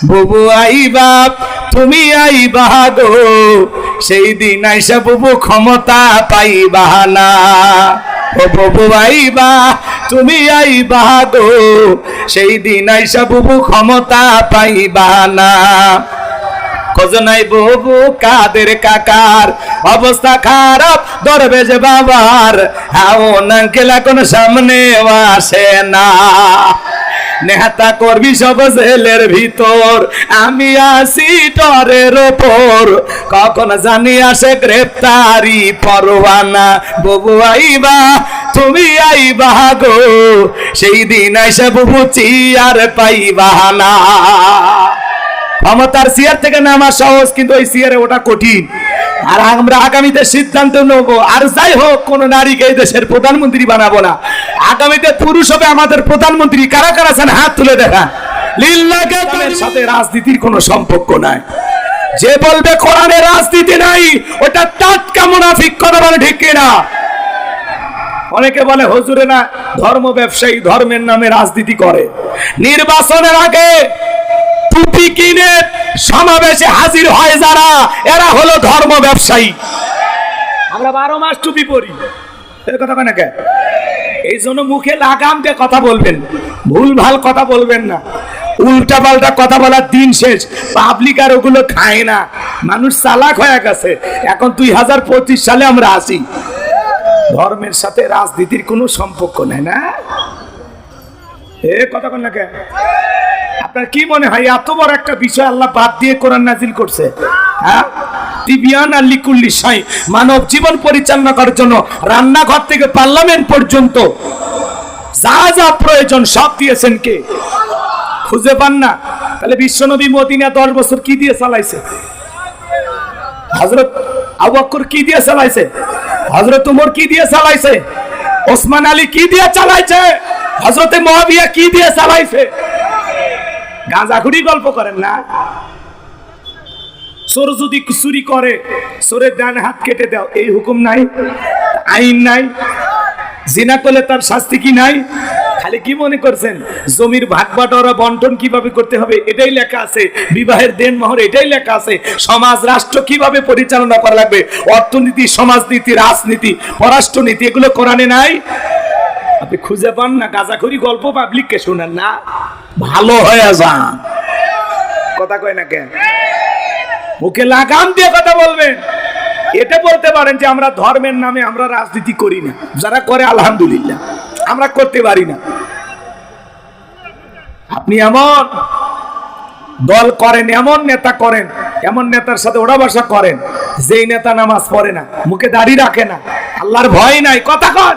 বুবু আইবা তুমি আইবা গো, সেই দিন আইসা বুবু ক্ষমতা পাইবা না। ও বুবু আইবা তুমি আইবা গো, সেই দিন আইসা বুবু ক্ষমতা পাইবা না। খোঁজনাই বুবু কাদের কাকার, অবস্থা খারাপ দরবেশ বাবার, হাওন আঙ্কেল এখন সামনে আসে না। নেহাতা করবি সব জেলের ভিতর, আমি আসি টরের ওপর, কখন জানি আসে গ্রেপ্তারি পরোয়ানা। বুবু আইবা তুমি আইবা গো, সেই দিন আইসা বুবু চিয়ার পাইবা না। ক্ষমতার চেয়ার থেকে নামা সহজ, কিন্তু ওই চেয়ারে ওটা কঠিন। আর আমরা আগামীতে সিদ্ধান্ত নেব, আর যাই হোক কোন নারীকে এই দেশের প্রধানমন্ত্রী বানাবো না। আগামীতে পুরুষ হবে আমাদের প্রধানমন্ত্রী। কারা কারা আছেন হাত তুলে দেখা। লিল্লাহকে তাদের সাথে রাজনীতির কোনো সম্পর্ক নাই। যে বলবে কোরআনে রাজনীতি নাই, ওটা টাটকা মুনাফিক, কথা বলে ঠিক কিনা? অনেকে বলে হুজুরে না ধর্ম ব্যবসায়ী, ধর্মের নামে রাজনীতি করে। নির্বাচনের আগে টুপি কিনে সমাবেশে হাজির হয় যারা, এরা হলো ধর্ম ব্যবসায়ী। আমরা 12 মাস টুপি পরি, এর কথা কেন? এই জন্য মুখে লাগাম দিয়ে কথা বলবেন, ভুল ভাল কথা বলবেন না। উল্টা পাল্টা কথা বলার দিন শেষ। পাবলিক আর ওগুলো খায় না, মানুষ চালাক হয়ে গেছে। এখন 2025 সালে আমরা আসি। ধর্মের সাথে রাজনীতির কোনো সম্পর্ক নেই না, এ কথা কেন? আপনার কি মনে হয় এত বড় একটা বিষয় আল্লাহ বাদ দিয়ে কোরআন নাজিল করছে? হ্যাঁ, তিবিয়ান আর লিকুল্লি শাই, মানব জীবন পরিচালনা করার জন্য রান্নাঘর থেকে পার্লামেন্ট পর্যন্ত যা যা প্রয়োজন সব দিয়েছেন কে? খুঁজে পান না? তাহলে বিশ্বনবী মদিনা 10 বছর কি দিয়ে চালাইছে? হযরত আবু বকর কি দিয়ে চালাইছে? হযরত ওমর কি দিয়ে চালাইছে? ওসমান আলী কি দিয়ে চালাইছে? হযরত মুয়াবিয়া কি দিয়ে চালাইছে? গাঁজাখুরি গল্প করেন না। চোর যদি চুরি করে, চোরের ডান হাত কেটে দাও, এই হুকুম নাই? আইন নাই? জিনা করলে তার শাস্তি কি নাই? খালি কি মনে করছেন জমির ভাগ বাটোয়ারা বন্টন কিভাবে করতে হবে এটাই লেখা আছে, বিবাহের দেনমোহর এটাই লেখা আছে, সমাজ রাষ্ট্র কিভাবে পরিচালনা করা লাগবে, অর্থনীতি, সমাজনীতি, রাজনীতি, পররাষ্ট্রনীতি, এগুলো কোরআনে নাই? আপনি খুঁজে পান না। গাঁজাখুরি গল্প পাবলিককে শোনান না, ভালো হয়ে যান। কথা কয় না কেন? মুখে লাগাম দিয়ে কথা বলবেন। এটা বলতে পারেন যে আমরা ধর্মের নামে আমরা রাজনীতি করি না। যারা করে আলহামদুলিল্লাহ, আমরা করতে পারি না। আপনি এমন দল করেন, এমন নেতা করেন, এমন নেতার সাথে ওড়া বসা করেন, যেই নেতা নামাজ পড়ে না, মুখে দাড়ি রাখে না, আল্লাহর ভয় নাই। কথা কন,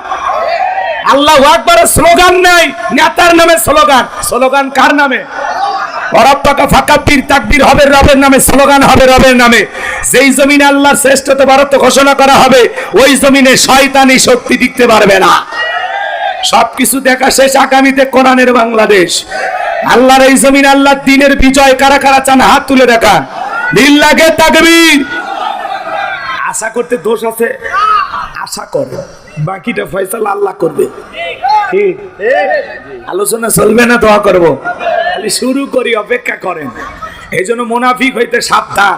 আল্লাহু আকবারের স্লোগান নাই, নেতার নামে স্লোগান। স্লোগান কার নামে? রব্বাকা ফাকাব্বির, তাকবীর হবে রবের নামে, স্লোগান হবে রবের নামে। যেই জমিনে আল্লাহর শ্রেষ্ঠত্ব ভারত ঘোষণা করা হবে, ওই জমিনে শয়তানি শক্তি টিকতে পারবে না। সবকিছু দেখা শেষ, আগামীতে কোরআনের বাংলাদেশ। আল্লাহর এই জমিন, আল্লাহর দ্বীনের বিজয় কারা কারা চান হাত তুলে দেখান। লিল্লাহে তাকবীর। আশা করতে দোষ আছে? আশা করে, বাকিটা ফয়সালা আল্লাহ করবে। আলোচনা চলবে না, দোয়া করব। খালি শুরু করি, অপেক্ষা করেন। এই জন্য মুনাফিক হইতে সাবধান।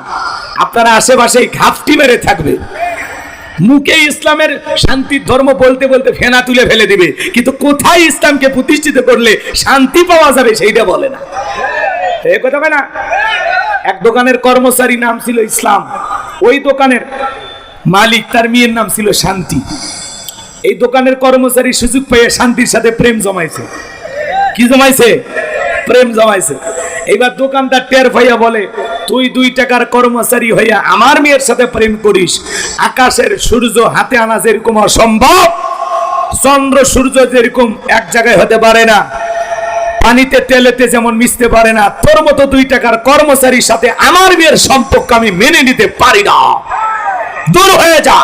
আপনারা আশেপাশে ঘাপটি মেরে থাকবে, মুখে ইসলামের শান্তির ধর্ম বলতে বলতে ফেনা তুলে ফেলে দিবে, কিন্তু কোথায় ইসলামকে প্রতিষ্ঠিত করলে শান্তি পাওয়া যাবে সেইটা বলে না। এই কথা না? এক দোকানের কর্মচারী নাম ছিল ইসলাম, ওই দোকানের মালিক তার মেয়ের নাম ছিল শান্তি। এই দোকানের কর্মচারী সুযোগ পেয়ে শান্তির সাথে প্রেম জমাইছে। কি জমাইছে? প্রেম জমাইছে। এইবার দোকানদার টের ভাইয়া বলে, তুই 2 টাকার কর্মচারী হইয়া আমার মেয়ের সাথে প্রেম করিস? আকাশের সূর্য হাতে আনা যেরকম অসম্ভব, চন্দ্র সূর্য যেরকম এক জায়গায় হতে পারে না, পানিতে তেলেতে যেমন মিশতে পারে না, তোর মতো 2 টাকার কর্মচারীর সাথে আমার মেয়ের সম্পর্ক আমি মেনে নিতে পারি না। দূর হয়ে যা,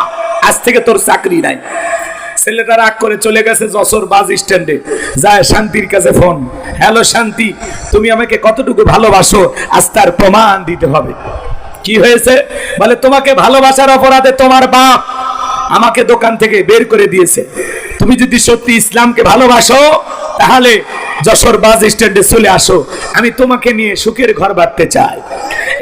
আজ থেকে তোর চাকরি নাই। ছেলেটা রাগ করে চলে গেছে যশোর বাস স্ট্যান্ডে। যায় শান্তির কাছে ফোন, হ্যালো শান্তি, তুমি আমাকে কতটুকু ভালোবাসো আজ তার প্রমাণ দিতে হবে। কি হয়েছে? বলে তোমাকে ভালোবাসার অপরাধে তোমার বাপ আমাকে দোকান থেকে বের করে দিয়েছে। তুমি যদি সত্যি ইসলামকে ভালোবাসো তাহলে যশোর বাস স্ট্যান্ডে চলে আসো, আমি তোমাকে নিয়ে সুখের ঘর বাঁধতে চাই।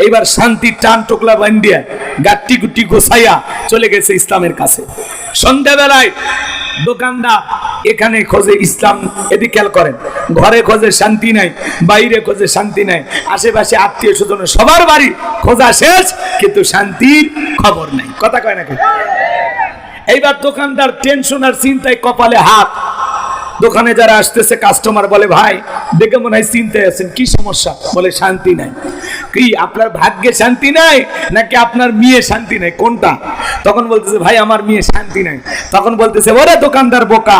এইবার শান্তির টান টোকলা বান্ডিয়া গাট্টি গুটি গোসাইয়া চলে গেছে ইসলামের কাছে। সন্ধ্যাবেলায় দোকানদার এখানে খোঁজে ইসলাম, এদিকে খেয়াল করেন, ঘরে খোঁজে শান্তি নাই, বাইরে খোঁজে শান্তি নাই, আশেপাশে আত্মীয় স্বজন সবার বাড়ি খোঁজা শেষ, কিন্তু শান্তির খবর নাই। কথা কয় নাকি? এইবার দোকানদার টেনশন আর চিন্তায় কপালে হাত। দোকানে যারা আসতেছে কাস্টমার বলে, ভাই দেখে মনে হয় চিন্তায় আছেন, কি সমস্যা? বলে শান্তি নাই। কি আপনার ভাগ্যে শান্তি নাই নাকি আপনার মেয়ে শান্তি নাই, কোনটা? তখন বলতেছে, ভাই আমার মেয়ে শান্তি নাই। তখন বলতেছে, ওরে দোকানদার বোকা,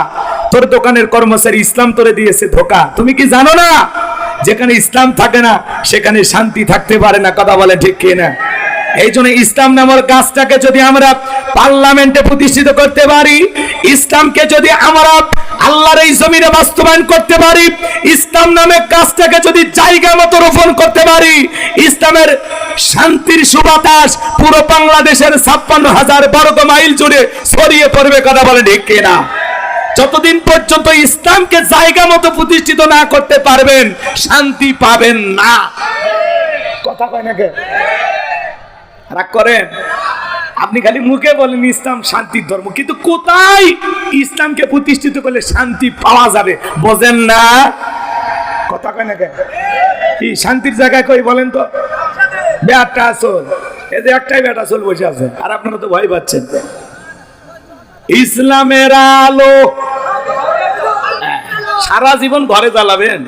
তোর দোকানের কর্মচারী ইসলাম তোরে দিয়েছে ধোকা। তুমি কি জানো না যেখানে ইসলাম থাকে না সেখানে শান্তি থাকতে পারে না? কথা বলে ঠিক কি না? এই জন্য ইসলাম নামের কাজটাকে যদি আমরা পার্লামেন্টে প্রতিষ্ঠিত করতে পারি, ইসলামকে যদি আমরা আল্লাহর এই জমিনে বাস্তবায়ন করতে পারি, ইসলাম নামে কাজটাকে যদি জায়গা মতো রোপণ করতে পারি, ইসলামের শান্তির সুবাতাস পুরো বাংলাদেশের 56,000 বর্গ মাইল জুড়ে ছড়িয়ে পড়বে। কথা বলে ঠিক কিনা? যতদিন পর্যন্ত ইসলামকে জায়গা মতো প্রতিষ্ঠিত না করতে পারবেন শান্তি পাবেন না। কথা কয় না কে? রাগ করেন? আপনি খালি মুখে বলেন ইসলাম শান্তির ধর্ম, কিন্তু কোথায় ইসলামকে প্রতিষ্ঠিত করলে শান্তি পাওয়া যাবে বোঝেন না। কথা কয় না কেন? কি শান্তির জায়গায় কই বলেন তো? বেটা আসল, এদের একটাই বেটা আসল বসে আছে, আর আপনারা তো ভয় পাচ্ছেন। ইসলামের আলো সারা জীবন ঘরে জ্বালাবেন,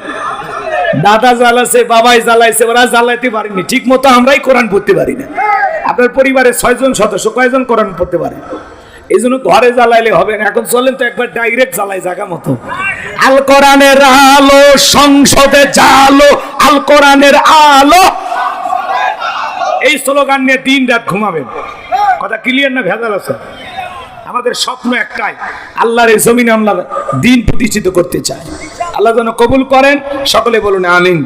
দাদা জ্বালাছে, বাবাই জ্বালাইছে, ওরা জ্বালাইতে পারেনি ঠিক মতো, আমরাই কোরআন পড়তে পারি না। আপনার পরিবারের 6 জন সদস্য কয়জন কোরআন পড়তে পারে? এই জন্য ঘরে জ্বালাইলে হবে না। এখন চলেন তো একবার ডাইরেক্ট জ্বালাই জায়গা মতো। আল কোরআনের আলো সংসদে জালো, আল কোরআনের আলো, এই স্লোগান নিয়ে দিন রাত ঘুমাবেন। কথা ক্লিয়ার না ভেজাল আছে? আমাদের স্বপ্ন একটাই, আল্লাহর এই জমিনে আমরা দিন প্রতিষ্ঠিত করতে চাই। আল্লাহ যেন কবুল করেন, সকলে বলুন আমিন।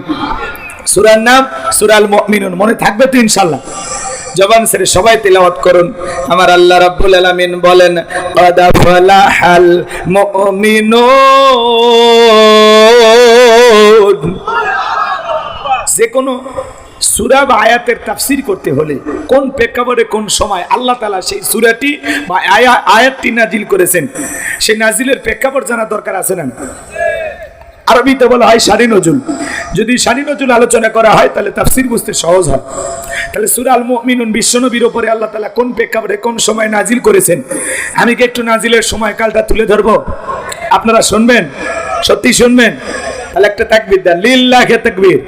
সূরার নাম সূরাল মুমিনুন, মনে থাকবে তো ইনশাআল্লাহ? জবান ছেড়ে সবাই তিলাওয়াত করুন। আমার আল্লাহ রাব্বুল আলামিন বলেন, ক্বাদ ফালাহাল মুমিনুন। যে কোনো সূরা বা আয়াতের তাফসীর করতে হলে কোন প্রেক্ষাপটে কোন সময় আল্লাহ তাআলা সেই সূরাটি বা আয়াতটি নাজিল করেছেন, সেই নাজিলের প্রেক্ষাপট জানা দরকার আছে না? আরবিতে বলা হয় শানি নজুল। যদি শানি নজুল আলোচনা করা হয় তাহলে তাফসীর বুঝতে সহজ হয়। তাহলে সূরা আল মুমিনুন বিশ্বনবীর উপরে আল্লাহ তাআলা কোন প্রেক্ষাপটে কোন সময় নাজিল করেছেন, আমি কি একটু নাজিলের সময়কালটা তুলে ধরবো? আপনারা শুনবেন? সত্যি শুনবেন? তাহলে একটা তাকবীর দেন, লিল্লাহি তাকবীর।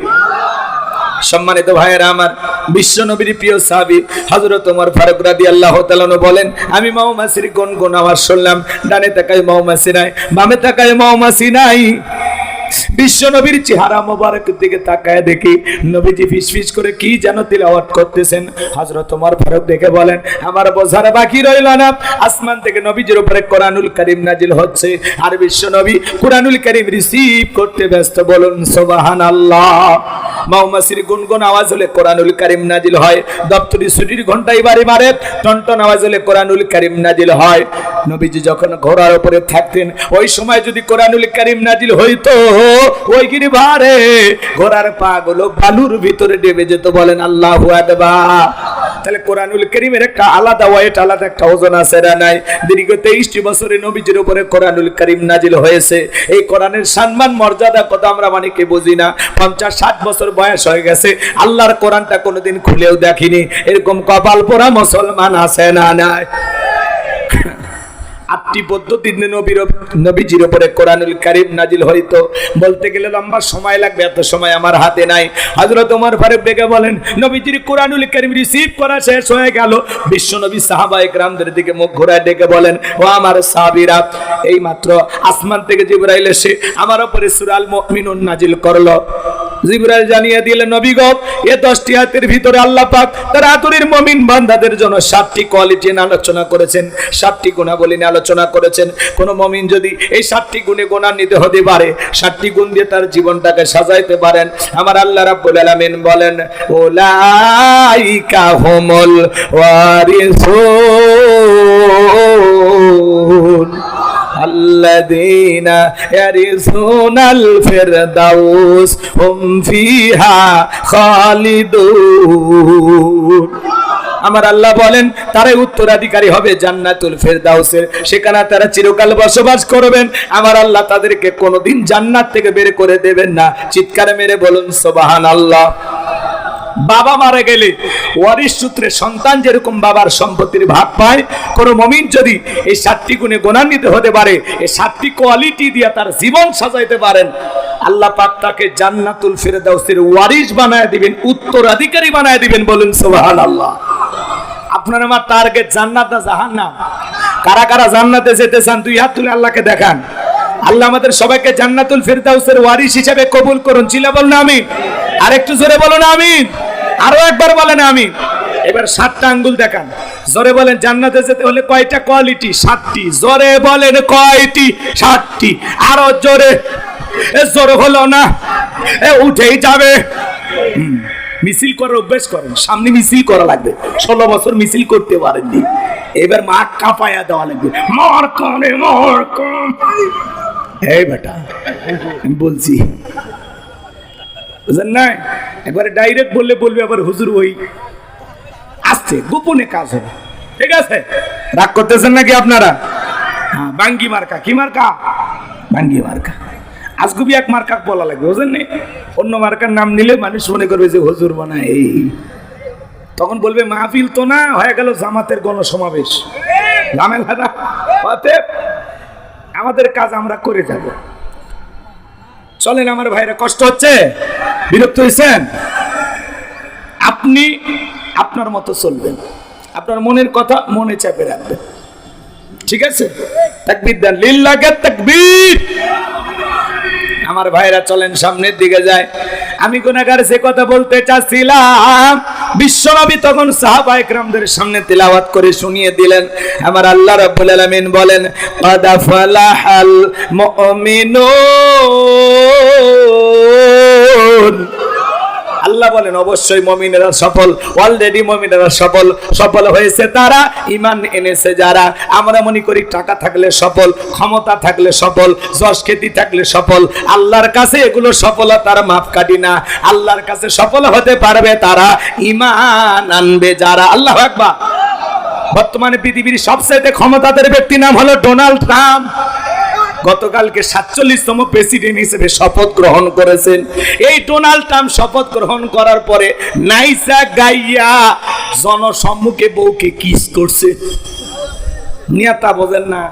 সম্মানিত ভাইয়েরা আমার, বিশ্বনবীর প্রিয় সাহাবী হযরত ওমর ফারুক রাদিয়াল্লাহু তাআলা বলেন, আমি মৌমাছির গুনগুন আওয়াজ শুনলাম, ডানে তাকাই মৌমাছি নাই, বামে তাকাই মৌমাছি নাই। বিশ্বনবীর চেহারা মোবারকের দিকে তাকায় দেখি নবীজি ফিসফিস করে কি যেন তিলাওয়াত করতেছেন। হযরত ওমর ফারুক দেখে বলেন, আমার বোঝার বাকি রইল না, আসমান থেকে নবীজির উপরে কোরআনুল কারীম নাজিল হচ্ছে, আর বিশ্বনবী কোরআনুল কারীম রিসিভ করতে ব্যস্ত। বলুন সুবহানাল্লাহ। মৌমাছির গুনগুন আওয়াজ হলে কোরআনুল কারীম নাজিল হয়, দপ্তরি ছুটির ঘন্টায় বারে বারে টনটন আওয়াজ হলে কোরআনুল কারীম নাজিল হয়। নবীজি যখন ঘোড়ার উপরে থাকতেন ওই সময় যদি কোরআনুল কারীম নাজিল হইতো, ওই গিরিবারে ঘোড়ার পা গুলো বালুর ভিতরে ডেবে যেত। বলেন আল্লাহু আকবার। তাহলে কোরআনুল কারীমের একটা আলাদা ওয়েট, আলাদা একটা ওজন আছে না নাই? দীর্ঘ 23টি বছরে নবীজির উপরে কোরআনুল কারীম নাজিল হয়েছে। এই কোরআনের সম্মান মর্যাদা কত আমরা অনেকে বুঝি না। 50-60 বছর বয়স হয়ে গেছে, আল্লাহর কোরআনটা কোনোদিন খুলেও দেখিনি, এরকম কপাল পোড়া মুসলমান আছে না নাই? 8টি পদ্ধতিতে নবীজির উপরে কোরআনুল কারীম নাজিল হইতো। বলতে গেলে লম্বা সময় লাগবে, এত সময় আমার হাতে নাই। হযরত ওমর ফারুক ডেকে বলেন, নবীজির কোরআনুল কারীম রিসিভ করা শেষ হয়ে গেল। বিশ্বনবী সাহাবায়ে কেরামদের দিকে মুখ ঘোরায় ডেকে বলেন, ও আমার সাহাবীরা, এই মাত্র আসমান থেকে জিবরাইল এসে আমার উপরে সূরা আল মুমিনুন নাজিল করলো। জিবরাইল জানিয়ে দিলেন, নবী গো, এই 10টি আয়াতের ভিতরে আল্লাহ পাক তার আদরের মুমিন বান্দাদের জন্য 7টি কোয়ালিটি নিয়ে আলোচনা করেছেন, 7টি গুণাবলী নিয়ে আলোচনা করেছেন। কোন মুমিন যদি এই 7টি গুণে গুণান্বিত হতে পারে, 7টি গুণ দিয়ে তার জীবনটাকে সাজাইতে পারেন, আমার আল্লাহ রাব্বুল আলামিন বলেন, উলাইকা হুমুল ওয়ারিসুন। আল্লাযীনা ইয়ারিসুনাল ফিরদাউস হুম ফিহা খালিদুন। আমার আল্লাহ বলেন তারাই উত্তরাধিকারী হবে জান্নাতুল ফেরদাউসের, সেখানে তারা চিরকাল বসবাস করবেন। আমার আল্লাহ তাদেরকে কোনোদিন জান্নাত থেকে বের করে দেবেন না। চিৎকার মেরে বলুন সুবহানাল্লাহ। বাবা মারা গেলে ওয়ারিশ সূত্রে সন্তান যেরকম বাবার সম্পত্তির ভাগ পায়, কোন মুমিন যদি এই 7টি গুণে গুণান্বিত হতে পারে, এই 7টি কোয়ালিটি দিয়ে তার জীবন সাজাইতে পারেন, আল্লাহ পাক তাকে জান্নাতুল ফেরদাউসের ওয়ারিশ বানায় দিবেন, উত্তরাধিকারী বানায় দিবেন। বলুন সুবহানাল্লাহ। আপনার আমার টার্গেট জান্নাত না জাহান্নাম? কারা কারা জান্নাতে যেতে চান দুই হাত তুলে আল্লাহকে দেখান। আল্লাহ আমাদের সবাইকে জান্নাতুল ফেরদাউসের ওয়ারিশ হিসেবে কবুল করুন। চিল্লা বলুন আমিন। আরেকটু জোরে বলুন আমিন। আরো একবার বলেন আমিন। এবার 7টা আঙ্গুল দেখান, জোরে বলেন জান্নাতে যেতে হলে কয়টা কোয়ালিটি? 7টি। জোরে বলেন কয়টি? 7টি। আরো জোরে। জোরে হলো না, উঠেই যাবে। মিছিল করার অভ্যাস করেন, সামনে মিছিল করা লাগবে। 16 বছর মিছিল করতে পারেননি, এবার মা কাঁপায়া দেওয়া লাগবে। মার কানে মার কান। এই বেটা আমি বলছি বুঝেন না, একবারে ডাইরেক্ট বললে বলবে আবার হুজুর ওই আসছে, গোপনে কাজ হবে। ঠিক আছে, রাগ করতেছেন নাকি আপনারা? হ্যাঁ, বাঙ্গি মার্কা। কি মার্কা? বাঙ্গি মার্কা। আজগুবি এক মার্কা বলা লাগবে, বুঝেন নি? অন্য মার্কার নাম নিলে মানুষ মনে করবে যে হুজুর বানায় এই, তখন বলবে মাহফিল তো না, হয়ে গেল জামাতের গণসমাবেশ। ঝামেলাটা অতএব আমাদের কাজ আমরা করে যাব। চলেন আমার ভাইরা, কষ্ট হচ্ছে, বিরক্ত হয়েছেন? আপনি আপনার মতো চলবেন, আপনার মনের কথা মনে চাপে রাখবেন। ঠিক আছে? তাকবীর দেন, লিল্লাহি তাকবীর। আমার ভাইরা চলেন সামনের দিকে যায়। আমি গুনাহগার যে কথা বলতে চাচ্ছিলাম, বিশ্বনবী তখন সাহাবায়ে কেরামদের সামনে তিলাওয়াত করে শুনিয়ে দিলেন। আমার আল্লাহ রাব্বুল আলামিন বলেন, ক্বাদ ফালাহাল মুমিনুন। আল্লাহ বলেন অবশ্যই মুমিনেরা সফল, অলরেডি মুমিনেরা সফল। সফল হয়েছে তারা, ঈমান এনেছে যারা। আমরা মনে করি টাকা থাকলে সফল, ক্ষমতা থাকলে সফল, যশ খ্যাতি থাকলে সফল। আল্লাহর কাছে এগুলো সফলতার মাপকাঠি না। আল্লাহর কাছে সফল হতে পারবে তারা ঈমান আনবে যারা। আল্লাহু আকবার। বর্তমানে পৃথিবীর সবচেয়ে ক্ষমতাধর ব্যক্তি নাম হলো ডোনাল্ড ট্রাম্প। গতকালকে 47তম প্রেসিডেন্ট হিসেবে শপথ গ্রহণ করেছেন। এই ডোনাল্ড ট্রাম্প শপথ গ্রহণ করার পরে নাইসা গাইয়া জনসম্মুখে বউকে কিস করছে। নিয়াতা বোঝেন না,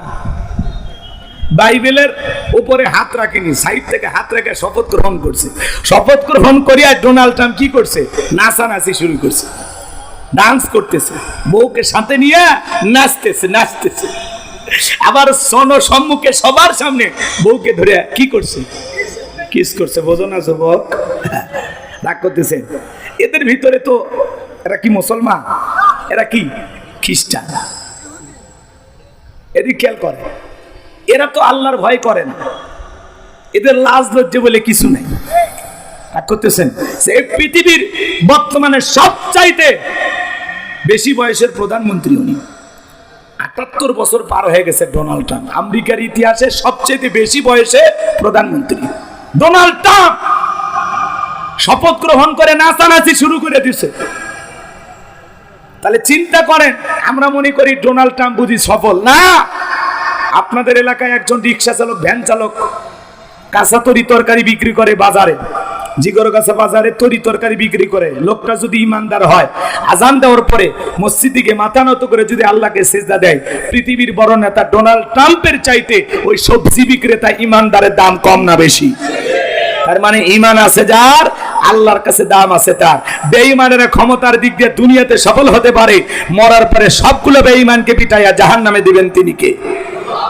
বাইবেলের উপরে হাত রাখেনি, সাইড থেকে হাত রেখে শপথ গ্রহণ করছে। শপথ গ্রহণ করিয়া ডোনাল্ড ট্রাম্প কি করছে? নাচানাচি শুরু করছে, ডান্স করতেছে, বউকে সাথে নিয়ে নাচতেছে নাচতেছে। আবার সম্মুখে সবার সামনে বউকে ধরে কি করছে? কিস করছে। বোঝো না যুবক? রাগ করতেছে। এদের ভিতরে তো এরা কি মুসলমান? এরা কি খ্রিস্টান? এদিক খেয়াল করে, এরা তো আল্লাহর ভয় করে না। এদের লাজ লজ্জা বলে কিছু নেই। রাগ করতেছেন? এই পৃথিবীর বর্তমানে সবচাইতে বেশি বয়সের প্রধানমন্ত্রী উনি। 78 বছর পার হয়ে গেছে ডোনাল্ড ট্রাম্প। আমেরিকার ইতিহাসে সবচেয়ে বেশি বয়সে প্রধানমন্ত্রী ডোনাল্ড ট্রাম্প। শপথ গ্রহণ করে নাচানাচি শুরু করে দিছে। তাহলে চিন্তা করেন, আমরা মনে করি ডোনাল্ড ট্রাম্প বুঝি সফল না। আপনাদের এলাকায় একজন রিক্সা চালক, ভ্যান চালক কাঁচা তরি তরকারি বিক্রি করে বাজারে, জিগরগাছা বাজারে তরি তরকারি বিক্রি করে। লোকটা যদি ইমানদার হয়, আজান দেওয়ার পরে মসজিদে গিয়ে মাথা নত করে যদি আল্লাহকে সিজদা দেয়, পৃথিবীর বড় নেতা ডোনাল্ড ট্রাম্পের চাইতে ওই সবজি বিক্রেতা ইমানদারের দাম কম না বেশি? তার মানে ঈমান আছে যার, আল্লাহর কাছে দাম আছে তার। বেঈমানেরা ক্ষমতার দিক দিয়ে দুনিয়াতে সফল হতে পারে, মরার পরে সবগুলো বেঈমানকে পিটাইয়া জাহান্নামে দিবেন তিনি কে?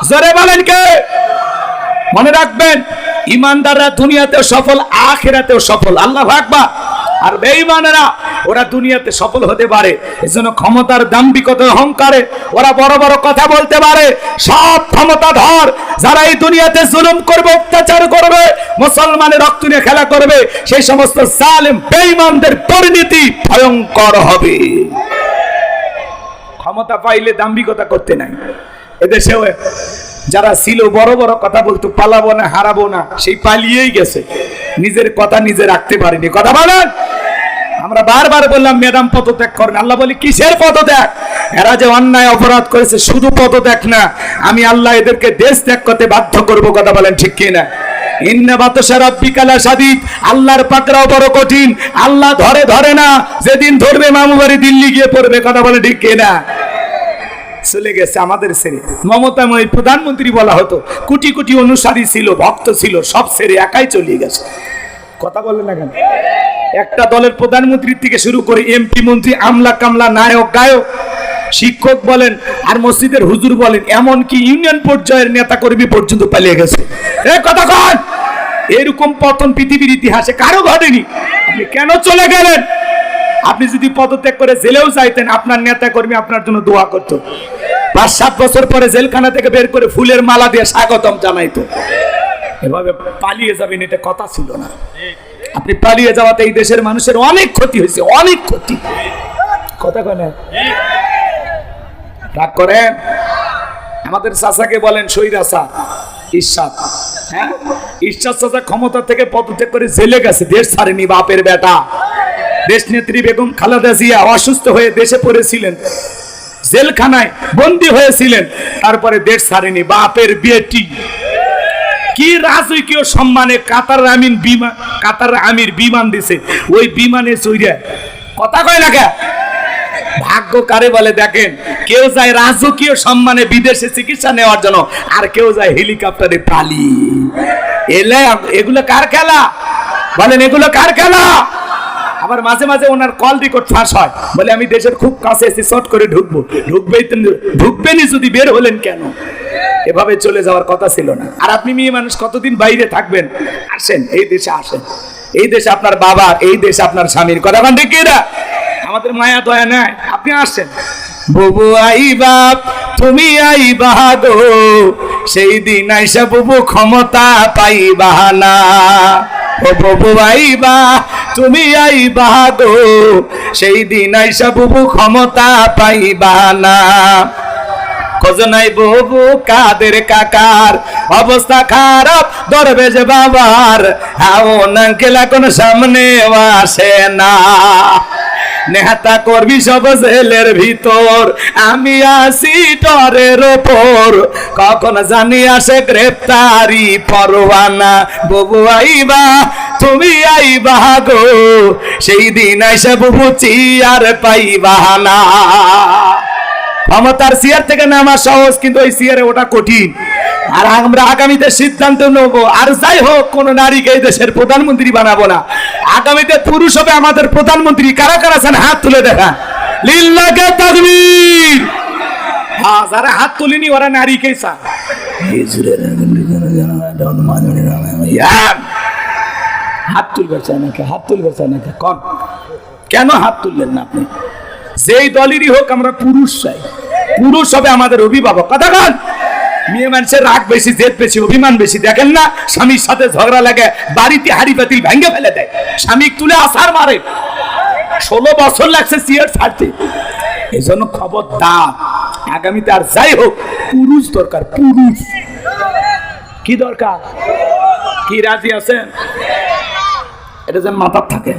জোরে বলেন কে? মনে রাখবেন, ঈমানদাররা দুনিয়াতেও সফল, আখিরাতেও সফল। আল্লাহু আকবার। আর বেঈমানেরা ওরা দুনিয়াতে সফল হতে পারে, এজন্য ক্ষমতার দাম্ভিকতা অহংকারে ওরা বড় বড় কথা বলতে পারে। সব ক্ষমতাধর যারা এই দুনিয়াতে জুলুম করবে, অত্যাচার করবে, মুসলমানের রক্ত নিয়ে খেলা করবে, সেই সমস্ত জালেম বেঈমানদের পরিণতি ভয়ঙ্কর হবে। ক্ষমতা পাইলে দাম্ভিকতা করতে নাই। এদেশেও যারা ছিল বড় বড় কথা বলতো পালাবো না হারাবো না, সেই পালিয়েই গেছে, নিজের কথা নিজে রাখতে পারেনি। কথা বলেন। আমরা বারবার বললাম ম্যাডাম পদত্যাগ করেন, আল্লাহ বলি কিসের পদত্যাগ? এরা যে অন্যায় অপরাধ করেছে শুধু পদত্যাগ না, আমি আল্লাহ এদেরকে দেশ ত্যাগ করতে বাধ্য করব। কথা বলেন ঠিক কিনা? ইন্না বাতশা রাব্বিকা লাশাদীদ, আল্লাহর পাকড়াও বড় কঠিন, আল্লাহ ধরে ধরে না, যেদিন ধরবে মামু বাড়ি দিল্লি গিয়ে পড়বে। কথা বলে ঠিক কিনা? চলে গেছে আমাদের ছেড়ে। মমতাময়ী প্রধানমন্ত্রী বলা হতো, কোটি কোটি অনুসারী ছিল, ভক্ত ছিল, সব ছেড়ে একাই চলে গেছে। কথা বলেন না কেন? একটা দলের প্রধানমন্ত্রী থেকে শুরু করে এমপি মন্ত্রী, আমলা কামলা, নায়ক গায়ক, শিক্ষক বলেন আর মসজিদের হুজুর বলেন, এমনকি ইউনিয়ন পর্যায়ের নেতা কর্মী পর্যন্ত পালিয়ে গেছে। কথা কন, এরকম পতন পৃথিবীর ইতিহাসে কারো ঘটেনি। আপনি কেন চলে গেলেন? আপনি যদি পদত্যাগ করে জেলেও যাইতেন, আপনার নেতা কর্মী আপনার জন্য দোয়া করতো, 5-7 বছর পরে জেলখানা থেকে বের করে ফুলের মালা দিয়ে স্বাগতম জানাইতো। এভাবে পালিয়ে যাবেন এটা কথা ছিল না। আপনি পালিয়ে যাওয়াতে এই দেশের মানুষের অনেক ক্ষতি হয়েছে, অনেক ক্ষতি। কথা কয় না? রাগ করেন? আমাদের চাচাকে বলেন সৈরাসা ইরশাদ। হ্যাঁ, ইরশাদ চাচা ক্ষমতা থেকে পদত্যাগ করে জেলে গেছে, দেশ ছাড়েনি। বাপের বেটা দেশ নেত্রী বেগম খালেদা জিয়া অসুস্থ হয়ে দেশে পড়েছিলেন, জেলখানায় বন্দী হয়েছিলেন, তারপরে দেশ ছাড়েনি। বাপের বেটি কি রাজকীয় সম্মানে কাতার আমির বিমান দিছে, ওই বিমানে চইরা। কথা কয় না কে? ভাগ্য কারে বলে দেখেন, কেউ যায় রাজকীয় সম্মানে বিদেশে চিকিৎসা নেওয়ার জন্য, আর কেউ যায় হেলিকপ্টারে পালিয়ে। এগুলো কার খেলা বলেন? এগুলো কার খেলা? আবার মাঝে মাঝে ওনার কল রেকর্ড ফাঁস হয়, বলে আমি দেশের খুব কাছে এসে শর্ট করে ঢুকবো। ঢুকবেনই যদি, বের হলেন কেন? এভাবে চলে যাওয়ার কথা ছিল না। আর আপনি মেয়ে মানুষ কতদিন বাইরে থাকবেন? আসেন এই দেশে, আসেন এই দেশে, আপনার বাবার, এই দেশে আপনার স্বামীর। কথা বলেন ঠিক কিনা? আমাদের মায়া দয়া নাই, আপনি আসেন। বুবু আইবা তুমি আইবা গো, সেই দিন আইসা বুবু ক্ষমতা পাইবা না। ও বুবু আইবা তুমি আইবা গো, সেই দিন আইসা বুবু ক্ষমতা পাইবা না। খোঁজ নাই বুবু কাদের কাকার, অবস্থা খারাপ দরবেশ বাবার, হাওন আঙ্কেল এখন সামনে আসে না। নেহাতা করবি সব জেলের ভিতর, আমি আসি টরের ওপর, কখন জানি আসে গ্রেপ্তারি পরোয়ানা। বুবু আইবা তুমি আইবা গো, সেই দিন আইসা বুবু চিয়ার পাইবা না। ক্ষমতার চেয়ার থেকে নামা সহজ, কিন্তু ওই চেয়ারে ওটা কঠিন। আর আমরা আগামীতে সিদ্ধান্ত নেব, আর যাই হোক কোন নারীকে এই দেশের প্রধানমন্ত্রী বানাবো না। আগামীতে পুরুষ হবে আমাদের প্রধানমন্ত্রী। কারা কারা আছেন হাত তুলে দেখা, লিল্লাহে তাকবীর। হ্যাঁ, যারা হাত তুলেনি ওরা নারীকেই চায়। হাত তুলবে চায় নাকি? হাত তুলবে চায় নাকি? কন কেন হাত তুললেন না আপনি? যেই দলেরই হোক আমরা পুরুষ চাই, পুরুষ হবে আমাদের অভিভাবক। কথা কন। মেয়ে মানুষের রাগ বেশি, জেদ বেশি, অভিমান বেশি। দেখেন না, স্বামীর সাথে ঝগড়া লাগে, বাড়িতে হাড়ি পাতিল ভেঙে ফেলে দেয়, স্বামী তুলে আসার মারে। 16 বছর লাগছে চেয়ার ছাড়তে। এই জন্য খবরদার, আগামীতে আর যাই হোক পুরুষ দরকার। পুরুষ কি দরকার? কি রাজি আছেন? এটা যেন মাথার থাকে।